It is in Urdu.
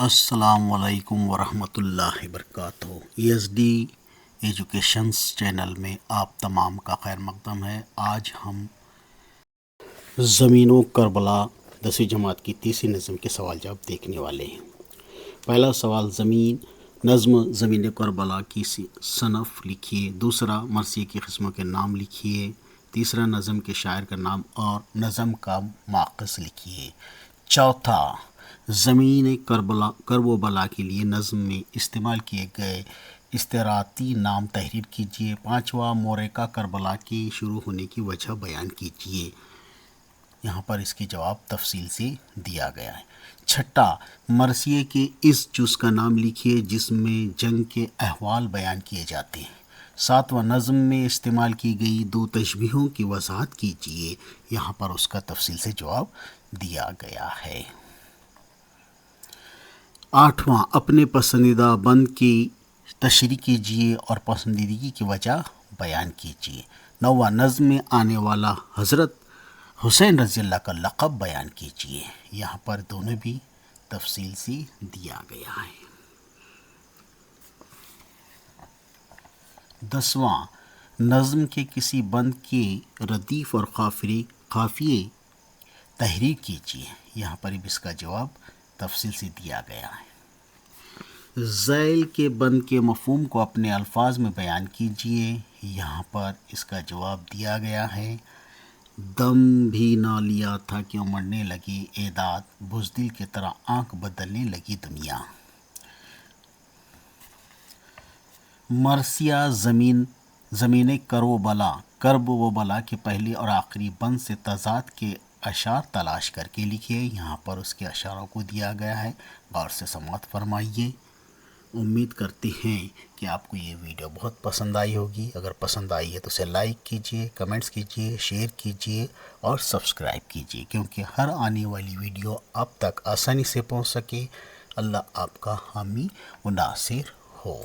السلام علیکم ورحمۃ اللہ وبرکاتہ۔ ESD ایجوکیشنس چینل میں آپ تمام کا خیر مقدم ہے۔ آج ہم زمین و کربلا 10ویں جماعت کی تیسری نظم کے سوال جواب دیکھنے والے ہیں۔ پہلا سوال، نظم زمین کربلا کی صنف لکھیے۔ دوسرا، مرثیے کی قسموں کے نام لکھیے۔ تیسرا، نظم کے شاعر کا نام اور نظم کا ماخذ لکھیے۔ چوتھا، زمین کرب و بلا کے لیے نظم میں استعمال کیے گئے استعاراتی نام تحریر کیجیے۔ پانچواں، مورخہ کربلا کی شروع ہونے کی وجہ بیان کیجیے۔ یہاں پر اس کے جواب تفصیل سے دیا گیا ہے۔ چھٹا، مرثیے کے اس جز کا نام لکھیے جس میں جنگ کے احوال بیان کیے جاتے ہیں۔ ساتواں، نظم میں استعمال کی گئی دو تشبیہوں کی وضاحت کیجیے۔ یہاں پر اس کا تفصیل سے جواب دیا گیا ہے۔ آٹھواں، اپنے پسندیدہ بند کی تشریح کیجیے اور پسندیدگی کی وجہ بیان کیجیے۔ نواں، نظم میں آنے والا حضرت حسین رضی اللہ کا لقب بیان کیجیے۔ یہاں پر دونوں بھی تفصیل سے دیا گیا ہے۔ 10واں، نظم کے کسی بند کے ردیف اور قافیے تحریر کیجیے۔ یہاں پر بھی اس کا جواب تفصیل سے دیا گیا ہے۔ ذیل کے بند کے مفہوم کو اپنے الفاظ میں بیان کیجیے۔ یہاں پر اس کا جواب دیا گیا ہے۔ دم بھی نہ لیا تھا کہ امڑنے لگی اعداد، بزدل کی طرح آنکھ بدلنے لگی دنیا۔ مرثیہ زمین کرب و بلا کے پہلے اور آخری بند سے تضاد کے اشعار تلاش کر کے لکھیے۔ یہاں پر اس کے اشعاروں کو دیا گیا ہے، غور سے سماعت فرمائیے۔ امید کرتے ہیں کہ آپ کو یہ ویڈیو بہت پسند آئی ہوگی۔ اگر پسند آئی ہے تو اسے لائک کیجیے، کمنٹس کیجیے، شیئر کیجیے اور سبسکرائب کیجیے، کیونکہ ہر آنے والی ویڈیو آپ تک آسانی سے پہنچ سکے۔ اللہ آپ کا حامی و ناصر ہو۔